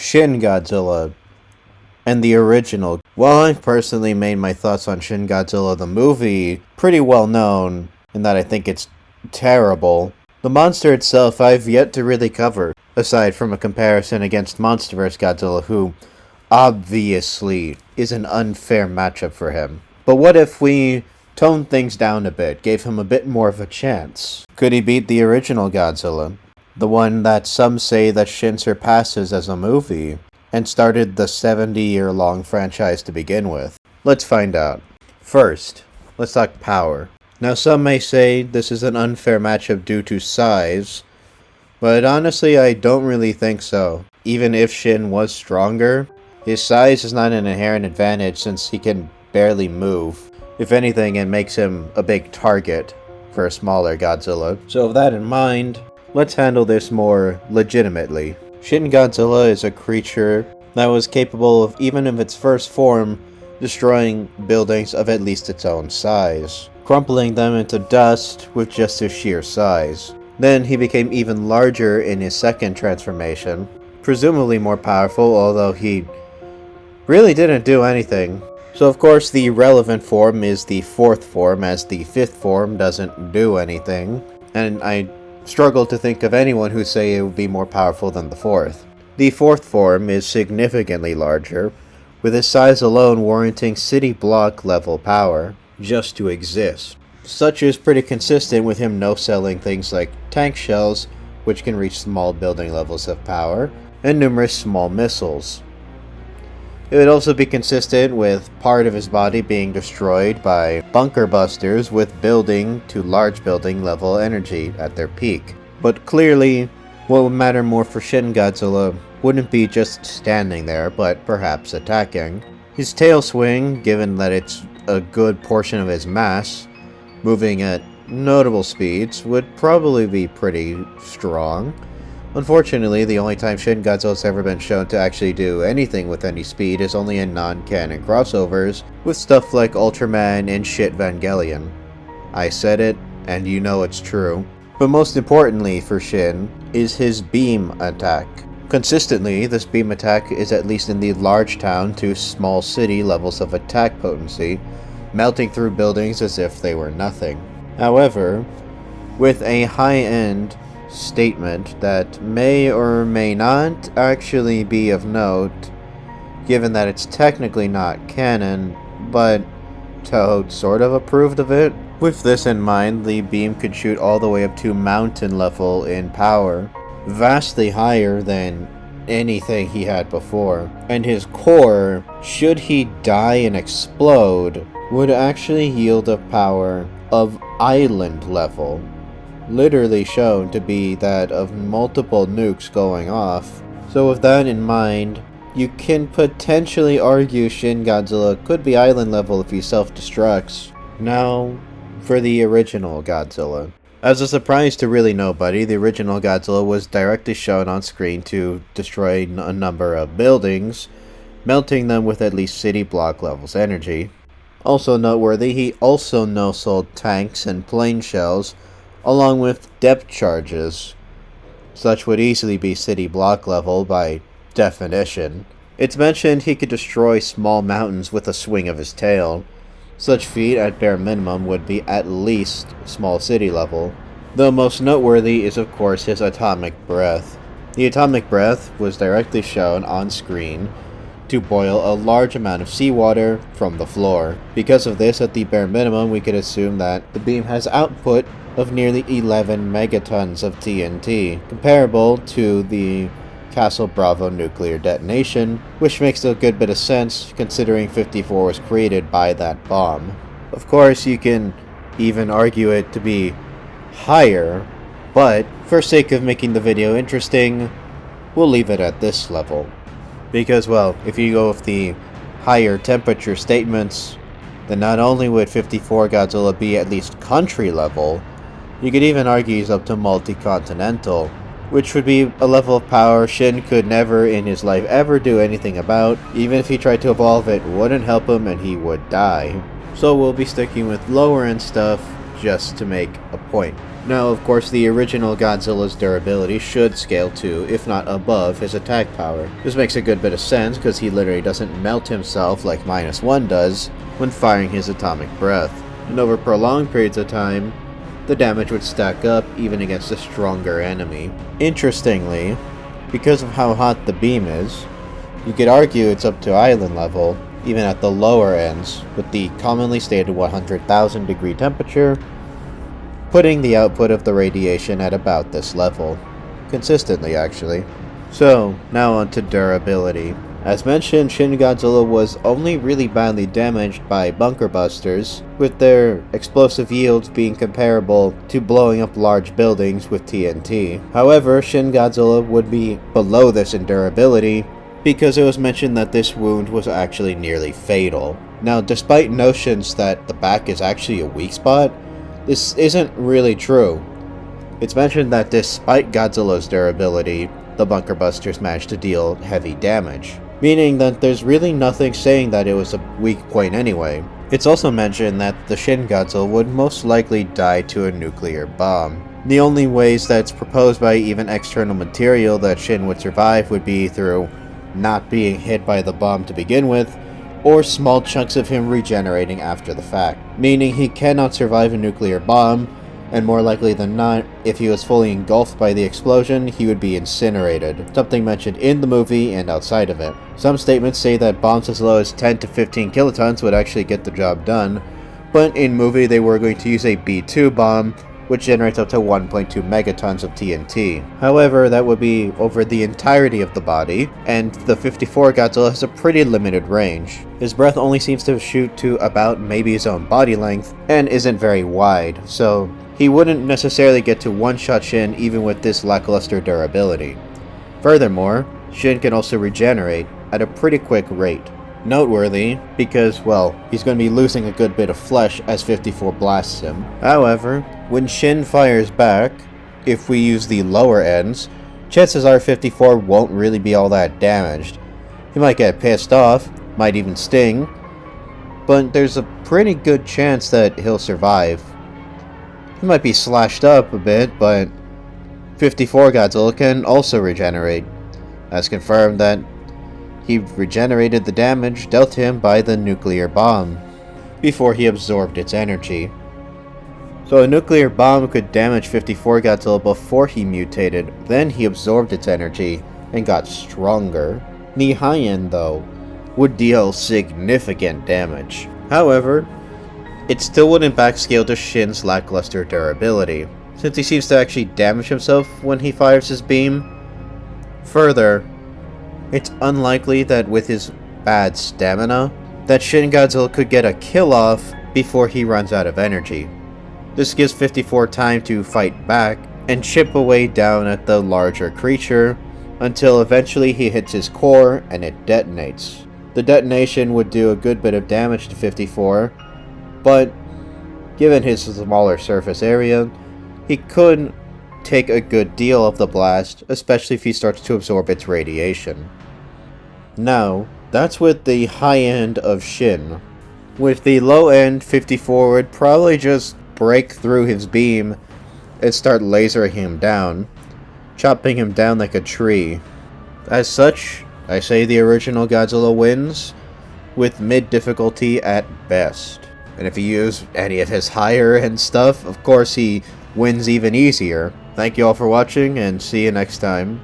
Shin Godzilla, and the original. While I've personally made my thoughts on Shin Godzilla the movie pretty well known, in that I think it's terrible, the monster itself I've yet to really cover, aside from a comparison against Monsterverse Godzilla, who obviously is an unfair matchup for him. But what if we toned things down a bit, gave him a bit more of a chance? Could he beat the original Godzilla? The one that some say that Shin surpasses as a movie, and started the 70-year-long franchise to begin with. Let's find out. First, let's talk power. Now some may say this is an unfair matchup due to size, but honestly I don't really think so. Even if Shin was stronger, his size is not an inherent advantage since he can barely move. If anything, it makes him a big target for a smaller Godzilla. So with that in mind, let's handle this more legitimately. Shin Godzilla is a creature that was capable of, even in its first form, destroying buildings of at least its own size, crumpling them into dust with just his sheer size. Then he became even larger in his second transformation, presumably more powerful, although he really didn't do anything. So of course the relevant form is the fourth form, as the fifth form doesn't do anything, and I struggle to think of anyone who say it would be more powerful than the fourth. The fourth form is significantly larger, with its size alone warranting city block level power just to exist. Such is pretty consistent with him no-selling things like tank shells, which can reach small building levels of power, and numerous small missiles. It would also be consistent with part of his body being destroyed by bunker busters with building to large building level energy at their peak. But clearly, what would matter more for Shin Godzilla wouldn't be just standing there, but perhaps attacking. His tail swing, given that it's a good portion of his mass, moving at notable speeds, would probably be pretty strong. Unfortunately, the only time Shin Godzilla has ever been shown to actually do anything with any speed is only in non-canon crossovers with stuff like Ultraman and shit Evangelion. I said it, and you know it's true. But most importantly for Shin is his beam attack. Consistently, this beam attack is at least in the large town to small city levels of attack potency, melting through buildings as if they were nothing. However, with a high-end statement that may or may not actually be of note, given that it's technically not canon, but Toho sort of approved of it. With this in mind, the beam could shoot all the way up to mountain level in power, vastly higher than anything he had before, and his core, should he die and explode, would actually yield a power of island level, literally shown to be that of multiple nukes going off. So with that in mind, you can potentially argue Shin Godzilla could be island level if he self-destructs. Now, for the original Godzilla. As a surprise to really nobody, the original Godzilla was directly shown on screen to destroy a number of buildings, melting them with at least city block levels energy. Also noteworthy, he also no-sold tanks and plane shells, along with depth charges. Such would easily be city block level by definition. It's mentioned he could destroy small mountains with a swing of his tail. Such feat, at bare minimum, would be at least small city level. Though most noteworthy is of course his atomic breath. The atomic breath was directly shown on screen to boil a large amount of seawater from the floor. Because of this, at the bare minimum, we could assume that the beam has output of nearly 11 megatons of TNT, comparable to the Castle Bravo nuclear detonation, which makes a good bit of sense considering 54 was created by that bomb. Of course, you can even argue it to be higher, but for sake of making the video interesting, we'll leave it at this level. Because, well, if you go with the higher temperature statements, then not only would 54 Godzilla be at least country level, you could even argue he's up to multi-continental, which would be a level of power Shin could never in his life ever do anything about. Even if he tried to evolve it, wouldn't help him and he would die. So we'll be sticking with lower end stuff just to make a point. Now, of course, the original Godzilla's durability should scale to, if not above, his attack power. This makes a good bit of sense because he literally doesn't melt himself like -1 does when firing his atomic breath. And over prolonged periods of time, the damage would stack up even against a stronger enemy. Interestingly, because of how hot the beam is, you could argue it's up to island level, even at the lower ends, with the commonly stated 100,000 degree temperature, putting the output of the radiation at about this level. Consistently, actually. So, now on to durability. As mentioned, Shin Godzilla was only really badly damaged by bunker busters, with their explosive yields being comparable to blowing up large buildings with TNT. However, Shin Godzilla would be below this in durability, because it was mentioned that this wound was actually nearly fatal. Now, despite notions that the back is actually a weak spot, this isn't really true. It's mentioned that despite Godzilla's durability, the bunker busters managed to deal heavy damage, meaning that there's really nothing saying that it was a weak point anyway. It's also mentioned that the Shin Godzilla would most likely die to a nuclear bomb. The only ways that's proposed by even external material that Shin would survive would be through not being hit by the bomb to begin with, or small chunks of him regenerating after the fact, meaning he cannot survive a nuclear bomb, and more likely than not, if he was fully engulfed by the explosion, he would be incinerated, something mentioned in the movie and outside of it. Some statements say that bombs as low as 10 to 15 kilotons would actually get the job done, but in movie they were going to use a B-2 bomb, which generates up to 1.2 megatons of TNT. However, that would be over the entirety of the body, and the 54 Godzilla has a pretty limited range. His breath only seems to shoot to about maybe his own body length, and isn't very wide, so he wouldn't necessarily get to one-shot Shin even with this lackluster durability. Furthermore, Shin can also regenerate at a pretty quick rate. Noteworthy, because, well, he's going to be losing a good bit of flesh as 54 blasts him. However, when Shin fires back, if we use the lower ends, chances are 54 won't really be all that damaged. He might get pissed off, might even sting, but there's a pretty good chance that he'll survive. He might be slashed up a bit, but 54 Godzilla can also regenerate, as confirmed that he regenerated the damage dealt him by the nuclear bomb, before he absorbed its energy. So a nuclear bomb could damage 54 Godzilla before he mutated, then he absorbed its energy, and got stronger. The high end, though, would deal significant damage. However, it still wouldn't backscale to Shin's lackluster durability, since he seems to actually damage himself when he fires his beam. Further, it's unlikely that with his bad stamina, that Shin Godzilla could get a kill off before he runs out of energy. This gives 54 time to fight back and chip away down at the larger creature until eventually he hits his core and it detonates. The detonation would do a good bit of damage to 54, but given his smaller surface area, he could take a good deal of the blast, especially if he starts to absorb its radiation. Now, that's with the high end of Shin. With the low end, 54 would probably just break through his beam and start lasering him down, chopping him down like a tree. As such, I say the original Godzilla wins, with mid difficulty at best. And if you use any of his higher end stuff, of course he wins even easier. Thank you all for watching, and see you next time.